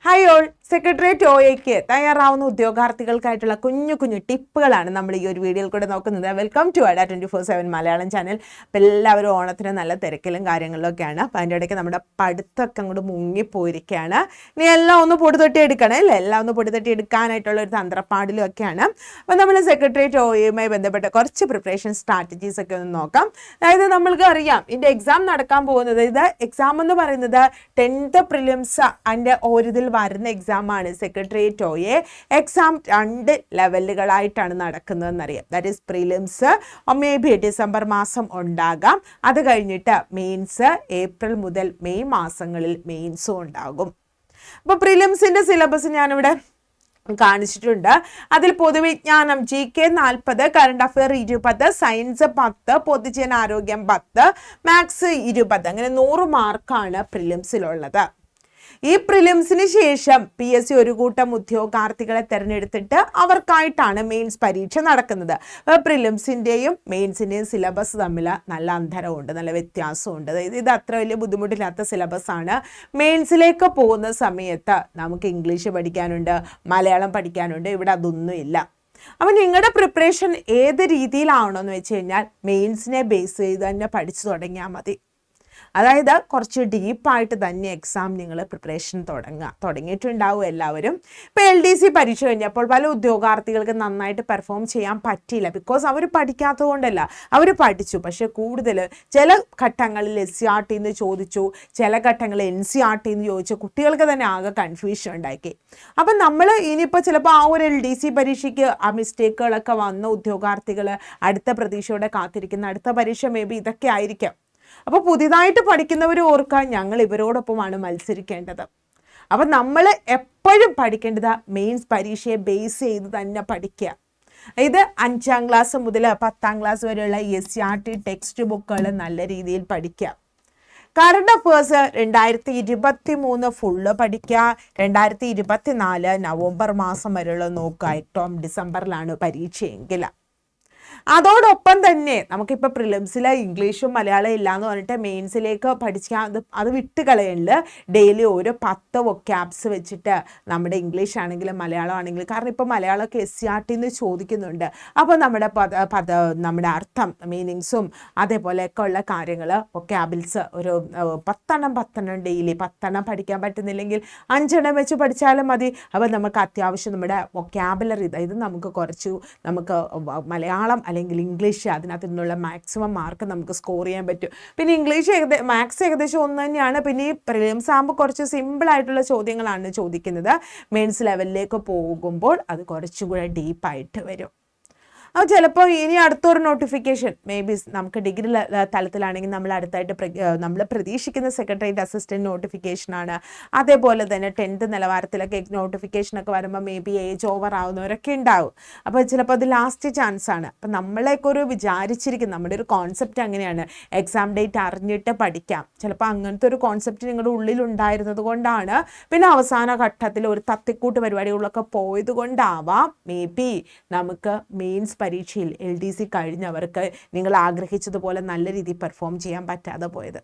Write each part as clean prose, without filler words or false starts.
Hi all, Secretariat OAക്ക് തയ്യാറാവുന്ന ഉദ്യോഗാർത്ഥികൾക്കായിട്ടുള്ള കുഞ്ഞു ടിപ്പുകളാണ് നമ്മൾ ഈ ഒരു വീഡിയോയിൽ കൂടെ നോക്കുന്നത്. വെൽക്കം ടു അഡ 24/7 മലയാളം ചാനൽ. അപ്പോൾ എല്ലാവരും ഓണത്തിന് നല്ല തിരക്കിലും കാര്യങ്ങളിലൊക്കെയാണ്. അപ്പോൾ അതിൻ്റെ ഇടയ്ക്ക് നമ്മുടെ പഠിത്തമൊക്കെ അങ്ങോട്ട് മുങ്ങിപ്പോയിരിക്കുകയാണ്. ഇനി എല്ലാം ഒന്ന് പൊടിതൊട്ടി എടുക്കണേ അല്ലേ, എല്ലാം ഒന്ന് പൊടിതൊട്ടി എടുക്കാനായിട്ടുള്ള ഒരു തന്ത്രപ്പാടിലും ഒക്കെയാണ്. അപ്പോൾ നമ്മൾ സെക്രട്ടേറിയറ്റ് OAയുമായി ബന്ധപ്പെട്ട കുറച്ച് പ്രിപ്പറേഷൻ സ്ട്രാറ്റജീസ് ഒക്കെ ഒന്ന് നോക്കാം. അതായത് നമ്മൾക്ക് അറിയാം ഇതിൻ്റെ എക്സാം നടക്കാൻ പോകുന്നത്, ഇത് എക്സാം എന്ന് പറയുന്നത് 10th പ്രിലിംസ് അതിൻ്റെ ഒരിതിൽ വരുന്ന എക്സാമാണ്. സെക്രട്ടേറിയറ്റ് OA എക്സാം 2 ലെവലുകളായിട്ടാണ് നടക്കുന്നതെന്നറിയാം. That is prelims may be December മാസം ഉണ്ടാകാം, അത് കഴിഞ്ഞിട്ട് മെയിൻസ് ഏപ്രിൽ മുതൽ മെയ് മാസങ്ങളിൽ മെയിൻസും ഉണ്ടാകും. അപ്പോൾ പ്രിലിംസിൻ്റെ സിലബസ് ഞാനിവിടെ കാണിച്ചിട്ടുണ്ട്. അതിൽ പൊതുവിജ്ഞാനം GK 40, current affair 20, science 10, പൊതുജനാരോഗ്യം 10, maths 20, അങ്ങനെ 100 മാർക്കാണ് പ്രിലിംസിലുള്ളത്. ഈ പ്രിലിംസിന് ശേഷം PSC ഒരു കൂട്ടം ഉദ്യോഗാർത്ഥികളെ തിരഞ്ഞെടുത്തിട്ട് അവർക്കായിട്ടാണ് മെയിൻസ് പരീക്ഷ നടക്കുന്നത്. പ്രിലിംസിൻ്റെയും മെയിൻസിൻ്റെയും സിലബസ് തമ്മിൽ നല്ല അന്തരമുണ്ട്, നല്ല വ്യത്യാസമുണ്ട്. അതായത് ഇത് അത്ര വലിയ ബുദ്ധിമുട്ടില്ലാത്ത സിലബസാണ്. മെയിൻസിലേക്ക് പോകുന്ന സമയത്ത് നമുക്ക് ഇംഗ്ലീഷ് പഠിക്കാനുണ്ട്, മലയാളം പഠിക്കാനുണ്ട്. ഇവിടെ അതൊന്നുമില്ല. അപ്പം നിങ്ങളുടെ പ്രിപ്പറേഷൻ ഏത് രീതിയിലാവണമെന്ന് വെച്ച് കഴിഞ്ഞാൽ മെയിൻസിനെ ബേസ് ചെയ്ത് തന്നെ പഠിച്ചു തുടങ്ങിയാൽ മതി. അതായത് കുറച്ച് ഡീപ്പായിട്ട് തന്നെ എക്സാം നിങ്ങൾ പ്രിപ്പറേഷൻ തുടങ്ങിയിട്ടുണ്ടാവും എല്ലാവരും. ഇപ്പോൾ LDC പരീക്ഷ കഴിഞ്ഞപ്പോൾ പല ഉദ്യോഗാർത്ഥികൾക്ക് നന്നായിട്ട് പെർഫോം ചെയ്യാൻ പറ്റിയില്ല. ബിക്കോസ് അവർ പഠിക്കാത്തത് കൊണ്ടല്ല, അവർ പഠിച്ചു. പക്ഷേ കൂടുതൽ ചില ഘട്ടങ്ങളിൽ SCRT എന്ന് ചോദിച്ചു, ചില ഘട്ടങ്ങളിൽ NCRT എന്ന് ചോദിച്ചു. കുട്ടികൾക്ക് തന്നെ ആകെ കൺഫ്യൂഷൻ ഉണ്ടാക്കി. അപ്പം നമ്മൾ ഇനിയിപ്പോൾ ചിലപ്പോൾ ആ ഒരു LDC പരീക്ഷയ്ക്ക് ആ മിസ്റ്റേക്കുകളൊക്കെ വന്ന ഉദ്യോഗാർത്ഥികൾ അടുത്ത പ്രതീക്ഷയോടെ കാത്തിരിക്കുന്ന അടുത്ത പരീക്ഷ മേ ബി ഇതൊക്കെ ആയിരിക്കാം. അപ്പോൾ പുതിയതായിട്ട് പഠിക്കുന്നവർ ഓർക്കാൻ ഞങ്ങൾ ഇവരോടൊപ്പമാണ് മത്സരിക്കേണ്ടത്. അപ്പം നമ്മൾ എപ്പോഴും പഠിക്കേണ്ടത് മെയിൻസ് പരീക്ഷയെ ബേസ് ചെയ്ത് തന്നെ പഠിക്കുക. ഇത് 5ാം ക്ലാസ് മുതൽ 10ാം ക്ലാസ് വരെയുള്ള SCRT ടെക്സ്റ്റ് ബുക്കുകൾ നല്ല രീതിയിൽ പഠിക്കുക. കറണ്ട് അഫേഴ്സ് 2023 ഫുള്ള് പഠിക്കുക. 2024 നവംബർ മാസം വരെയുള്ള നോക്കുക. ഏറ്റവും ഡിസംബറിലാണ് പരീക്ഷയെങ്കിൽ. അതോടൊപ്പം തന്നെ നമുക്കിപ്പോൾ പ്രിലിംസിൽ ഇംഗ്ലീഷും മലയാളം ഇല്ലയെന്ന് പറഞ്ഞിട്ട് മെയിൻസിലേക്ക് പഠിക്കാൻ അത് വിട്ട് കളയണില്ല. ഡെയിലി ഓരോ 10 വൊക്കാബ്സ് വെച്ചിട്ട് നമ്മുടെ ഇംഗ്ലീഷ് ആണെങ്കിലും മലയാളം ആണെങ്കിലും, കാരണം ഇപ്പോൾ മലയാളമൊക്കെ SCRT എന്ന് ചോദിക്കുന്നുണ്ട്. അപ്പോൾ നമ്മുടെ അർത്ഥം, മീനിങ്സും അതേപോലെയൊക്കെ ഉള്ള കാര്യങ്ങൾ വൊക്കാബിൾസ് ഒരു 10 ഡെയിലി 10 പഠിക്കാൻ പറ്റുന്നില്ലെങ്കിൽ 5 വെച്ച് പഠിച്ചാലും മതി. അപ്പോൾ നമുക്ക് അത്യാവശ്യം നമ്മുടെ വൊക്കാബുലറി, അതായത് നമുക്ക് മലയാളം അല്ലെങ്കിൽ ഇംഗ്ലീഷ് അതിനകത്ത് നിന്നുള്ള മാക്സിമം മാർക്ക് നമുക്ക് സ്കോർ ചെയ്യാൻ പറ്റും. പിന്നെ ഇംഗ്ലീഷ് മാത്സ് ഏകദേശം ഒന്ന് തന്നെയാണ്. പിന്നെ ഈ പ്രിലിംസ് ആകുമ്പോൾ കുറച്ച് സിമ്പിളായിട്ടുള്ള ചോദ്യങ്ങളാണ് ചോദിക്കുന്നത്. മെയിൻസ് ലെവലിലേക്ക് പോകുമ്പോൾ അത് കുറച്ചുകൂടെ ഡീപ്പായിട്ട് വരും. അത് ചിലപ്പോൾ ഇനി അടുത്തൊരു നോട്ടിഫിക്കേഷൻ മേ ബി നമുക്ക് ഡിഗ്രി തലത്തിലാണെങ്കിൽ നമ്മൾ അടുത്തായിട്ട് നമ്മൾ പ്രതീക്ഷിക്കുന്ന സെക്രട്ടേറിയറ്റ് അസിസ്റ്റൻറ്റ് നോട്ടിഫിക്കേഷനാണ്. അതേപോലെ തന്നെ 10th നിലവാരത്തിലൊക്കെ നോട്ടിഫിക്കേഷനൊക്കെ വരുമ്പോൾ മേ ബി ഏജ് ഓവർ ആവുന്നവരൊക്കെ ഉണ്ടാവും. അപ്പോൾ ചിലപ്പോൾ അത് ലാസ്റ്റ് ചാൻസ് ആണ്. അപ്പം നമ്മളെയൊക്കെ ഒരു വിചാരിച്ചിരിക്കും, നമ്മുടെ ഒരു കോൺസെപ്റ്റ് അങ്ങനെയാണ്, എക്സാം ഡേറ്റ് അറിഞ്ഞിട്ട് പഠിക്കാം. ചിലപ്പോൾ അങ്ങനത്തെ ഒരു കോൺസെപ്റ്റ് നിങ്ങളുടെ ഉള്ളിലുണ്ടായിരുന്നത് കൊണ്ടാണ് പിന്നെ അവസാന ഘട്ടത്തിൽ ഒരു തത്തിക്കൂട്ട് പരിപാടികളൊക്കെ പോയത് കൊണ്ടാവാം മേ ബി നമുക്ക് മെയിൻസ് പരീക്ഷയിൽ LDC കഴിഞ്ഞവർക്ക് നിങ്ങൾ ആഗ്രഹിച്ചതുപോലെ നല്ല രീതിയിൽ പെർഫോം ചെയ്യാൻ പറ്റാതെ പോയത്.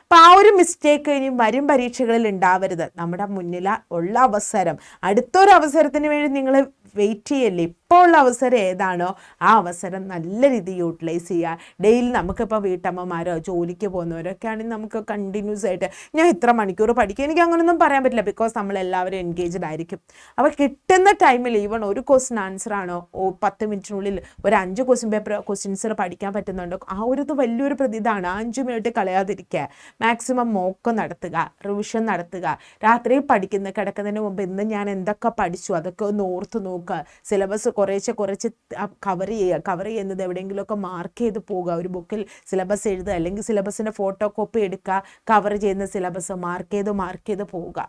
അപ്പോൾ ആ ഒരു മിസ്റ്റേക്ക് ഇനി വരും പരീക്ഷകളിൽ ഉണ്ടാവരുത്. നമ്മുടെ മുന്നിൽ ഉള്ള അവസരം, അടുത്തൊരു അവസരത്തിന് വേണ്ടി നിങ്ങൾ വെയിറ്റ് ചെയ്യല്ലേ. ഇപ്പോൾ ഉള്ള അവസരം ഏതാണോ ആ അവസരം നല്ല രീതിയിൽ യൂട്ടിലൈസ് ചെയ്യുക. ഡെയിലി നമുക്കിപ്പോൾ വീട്ടമ്മമാരോ ജോലിക്ക് പോകുന്നവരൊക്കെ ആണെങ്കിൽ നമുക്ക് കണ്ടിന്യൂസ് ആയിട്ട് ഞാൻ ഇത്ര മണിക്കൂർ പഠിക്കും, എനിക്ക് അങ്ങനെയൊന്നും പറയാൻ പറ്റില്ല. ബിക്കോസ് നമ്മളെല്ലാവരും എൻഗേജ്ഡ് ആയിരിക്കും. അപ്പോൾ കിട്ടുന്ന ടൈമിൽ ഈവൺ ഒരു ക്വസ്റ്റ്യൻ ആൻസർ ആണോ 10 മിനിറ്റിനുള്ളിൽ ഒരു 5 ക്വസ്റ്റ്യൻസ് പഠിക്കാൻ പറ്റുന്നുണ്ടോ, ആ ഒരു വലിയൊരു ഇതാണ്. 5 മിനിറ്റ് കളയാതിരിക്കുക. മാക്സിമം മോക്ക് നടത്തുക, റിവിഷൻ നടത്തുക. രാത്രി കിടക്കുന്നതിന് മുമ്പ് ഇന്ന് ഞാൻ എന്തൊക്കെ പഠിച്ചു അതൊക്കെ ഒന്ന് ഓർത്ത് നോക്കുക. സിലബസ് കുറച്ച് കവർ ചെയ്യുന്നത് എവിടെയെങ്കിലുമൊക്കെ മാർക്ക് ചെയ്ത് പോകുക. ഒരു ബുക്കിൽ സിലബസ് എഴുതുക, അല്ലെങ്കിൽ സിലബസിൻ്റെ ഫോട്ടോ കോപ്പി എടുക്കുക, കവർ ചെയ്യുന്ന സിലബസ് മാർക്ക് ചെയ്ത് പോവുക.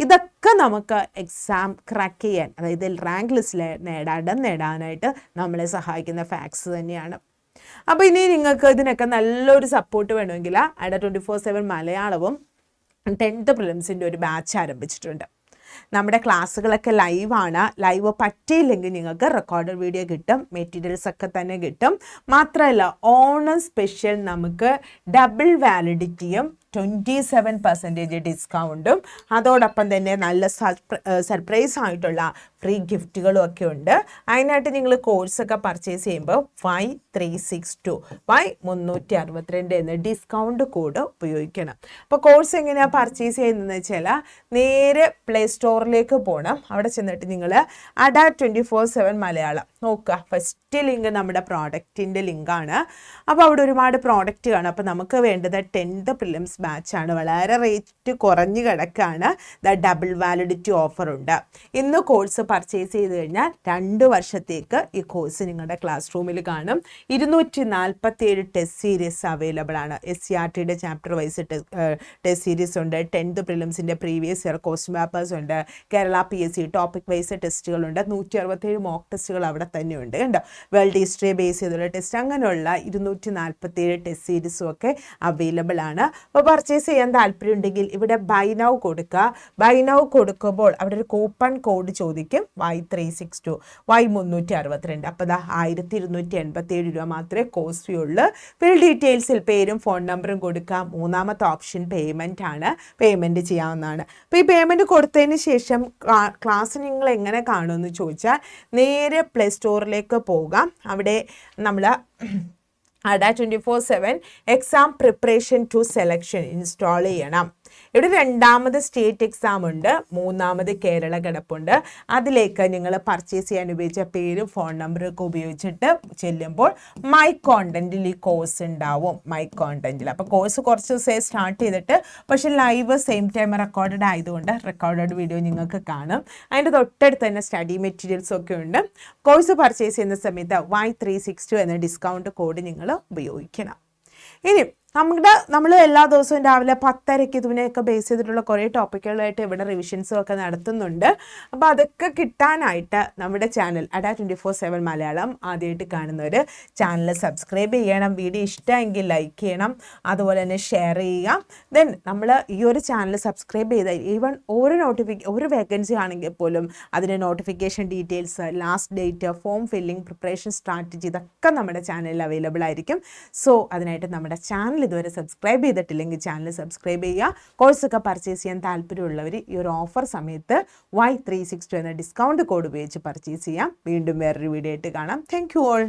ഇതൊക്കെ നമുക്ക് എക്സാം ക്രാക്ക് ചെയ്യാൻ, അതായത് റാങ്ക് ലിസ്റ്റിൽ നേടാനായിട്ട് നമ്മളെ സഹായിക്കുന്ന ഫാക്ട്സ് തന്നെയാണ്. അപ്പോൾ ഇനി നിങ്ങൾക്ക് ഇതിനൊക്കെ നല്ലൊരു സപ്പോർട്ട് വേണമെങ്കിൽ അഡ 24/7 മലയാളവും 10th പ്രിലിംസിൻ്റെ ഒരു ബാച്ച് ആരംഭിച്ചിട്ടുണ്ട്. നമ്മുടെ ക്ലാസ്സുകളൊക്കെ ലൈവാണ്. ലൈവ് പറ്റിയില്ലെങ്കിൽ നിങ്ങൾക്ക് റെക്കോർഡഡ് വീഡിയോ കിട്ടും, മെറ്റീരിയൽസ് ഒക്കെ തന്നെ കിട്ടും. മാത്രമല്ല ഓണം സ്പെഷ്യൽ നമുക്ക് ഡബിൾ വാലിഡിറ്റിയും 27% ഡിസ്കൗണ്ടും അതോടൊപ്പം തന്നെ നല്ല സർപ്രൈസ് ആയിട്ടുള്ള ഫ്രീ ഗിഫ്റ്റുകളും ഒക്കെ ഉണ്ട്. അതിനായിട്ട് നിങ്ങൾ കോഴ്സൊക്കെ പർച്ചേസ് ചെയ്യുമ്പോൾ Y362 എന്ന ഡിസ്കൗണ്ട് കോഡ് ഉപയോഗിക്കണം. അപ്പോൾ കോഴ്സ് എങ്ങനെയാണ് പർച്ചേസ് ചെയ്യുന്നതെന്ന് വെച്ചാൽ നേരെ പ്ലേ സ്റ്റോറിലേക്ക് പോകണം. അവിടെ ചെന്നിട്ട് നിങ്ങൾ ADA24/7 മലയാളം നോക്കുക. ഫസ്റ്റ് ലിങ്ക് നമ്മുടെ പ്രോഡക്റ്റിൻ്റെ ലിങ്കാണ്. അപ്പോൾ അവിടെ ഒരുപാട് പ്രോഡക്റ്റ് കാണും. അപ്പോൾ നമുക്ക് വേണ്ടത് 10th പ്രിലിംസ് ബാച്ചാണ്. വളരെ റേറ്റ് കുറഞ്ഞ് കിടക്കുകയാണ്. ഡബിൾ വാലിഡിറ്റി ഓഫറുണ്ട്. ഇന്ന് കോഴ്സ് പർച്ചേസ് ചെയ്ത് കഴിഞ്ഞാൽ 2 വർഷത്തേക്ക് ഈ കോഴ്സ് നിങ്ങളുടെ ക്ലാസ് റൂമിൽ കാണും. 247 ടെസ്റ്റ് സീരീസ് അവൈലബിൾ ആണ്. SCRTയുടെ ചാപ്റ്റർ വൈസ് ടെസ്റ്റ് സീരീസ് ഉണ്ട്. 10th പ്രിലിംസിൻ്റെ പ്രീവിയസ് ഇയർ ക്വസ്റ്റ്യൻ പേപ്പേഴ്സ് ഉണ്ട്. കേരള PSC ടോപ്പിക് വൈസ് ടെസ്റ്റുകളുണ്ട്. 167 മോക്ക് ടെസ്റ്റുകൾ അവിടെ തന്നെയുണ്ട്. കണ്ടോ, വേൾഡ് ഹിസ്റ്ററി ബേസ് ചെയ്തുള്ള ടെസ്റ്റ്, അങ്ങനെയുള്ള 247 ടെസ്റ്റ് സീരീസും ഒക്കെ അവൈലബിൾ ആണ്. അപ്പോൾ പർച്ചേസ് ചെയ്യാൻ താല്പര്യമുണ്ടെങ്കിൽ ഇവിടെ ബൈ നൗ കൊടുക്കുക. ബൈ നൗ കൊടുക്കുമ്പോൾ അവിടെ ഒരു കൂപ്പൺ കോഡ് ചോദിക്കും, Y362 Y362. അപ്പോൾ 1287 രൂപ മാത്രമേ കോസ്റ്റ് ഫീ ഉള്ളൂ. ഫിൽ ഡീറ്റെയിൽസിൽ പേരും ഫോൺ നമ്പറും കൊടുക്കുക. മൂന്നാമത്തെ ഓപ്ഷൻ പേയ്മെൻ്റ് ആണ്. പേയ്മെൻറ്റ് ചെയ്യാവുന്നതാണ്. അപ്പോൾ ഈ പേയ്മെൻറ്റ് കൊടുത്തതിന് ശേഷം ക്ലാസ് നിങ്ങൾ എങ്ങനെ കാണുമെന്ന് ചോദിച്ചാൽ നേരെ പ്ലേ സ്റ്റോറിലേക്ക് പോകാം. അവിടെ നമ്മൾ ADA24/7 exam preparation to selection install ചെയ്യണം. ഇവിടെ 2ാമത് സ്റ്റേറ്റ് എക്സാം ഉണ്ട്, 3ാമത് കേരള കിടപ്പുണ്ട്. അതിലേക്ക് നിങ്ങൾ പർച്ചേസ് ചെയ്യാൻ ഉപയോഗിച്ച പേരും ഫോൺ നമ്പറും ഒക്കെ ഉപയോഗിച്ചിട്ട് ചെല്ലുമ്പോൾ മൈ കോണ്ടന്റിൽ ഈ കോഴ്സ് ഉണ്ടാവും. മൈ കോണ്ടന്റിൽ അപ്പോൾ കോഴ്സ് കുറച്ച് ദിവസമായി സ്റ്റാർട്ട് ചെയ്തിട്ട്, പക്ഷേ ലൈവ് സെയിം ടൈം റെക്കോർഡഡ് ആയതുകൊണ്ട് റെക്കോർഡഡ് വീഡിയോ നിങ്ങൾക്ക് കാണും. അതിൻ്റെ തൊട്ടടുത്ത് തന്നെ സ്റ്റഡി മെറ്റീരിയൽസ് ഒക്കെ ഉണ്ട്. കോഴ്സ് പർച്ചേസ് ചെയ്യുന്ന സമയത്ത് Y362 എന്ന ഡിസ്കൗണ്ട് കോഡ് നിങ്ങൾ ഉപയോഗിക്കണം. ഇനി നമ്മൾ എല്ലാ ദിവസവും രാവിലെ 10:30 ഇതിനെയൊക്കെ ബേസ് ചെയ്തിട്ടുള്ള കുറേ ടോപ്പിക്കുകളായിട്ട് ഇവിടെ റിവിഷൻസും ഒക്കെ നടത്തുന്നുണ്ട്. അപ്പോൾ അതൊക്കെ കിട്ടാനായിട്ട് നമ്മുടെ ചാനൽ ADA24/7 മലയാളം ആദ്യമായിട്ട് കാണുന്നവർ ചാനൽ സബ്സ്ക്രൈബ് ചെയ്യണം. വീഡിയോ ഇഷ്ടമെങ്കിൽ ലൈക്ക് ചെയ്യണം, അതുപോലെ തന്നെ ഷെയർ ചെയ്യുക. ദെൻ നമ്മൾ ഈ ഒരു ചാനൽ സബ്സ്ക്രൈബ് ചെയ്താൽ ഈവൺ ഒരു വേക്കൻസി ആണെങ്കിൽ പോലും അതിൻ്റെ notification details, last date, form filling, preparation strategy ഇതൊക്കെ നമ്മുടെ ചാനലിൽ അവൈലബിൾ ആയിരിക്കും. സോ അതിനായിട്ട് നമ്മുടെ ചാനൽ ഇതുവരെ സബ്സ്ക്രൈബ് ചെയ്തിട്ടില്ലെങ്കിൽ ചാനൽ സബ്സ്ക്രൈബ് ചെയ്യുക. കോഴ്സൊക്കെ പർച്ചേസ് ചെയ്യാൻ താല്പര്യമുള്ളവർ ഈ ഒരു ഓഫർ സമയത്ത് Y362 എന്ന ഡിസ്കൗണ്ട് കോഡ് ഉപയോഗിച്ച് പർച്ചേസ് ചെയ്യാം. വീണ്ടും വേറൊരു വീഡിയോ ആയിട്ട് കാണാം. Thank you all.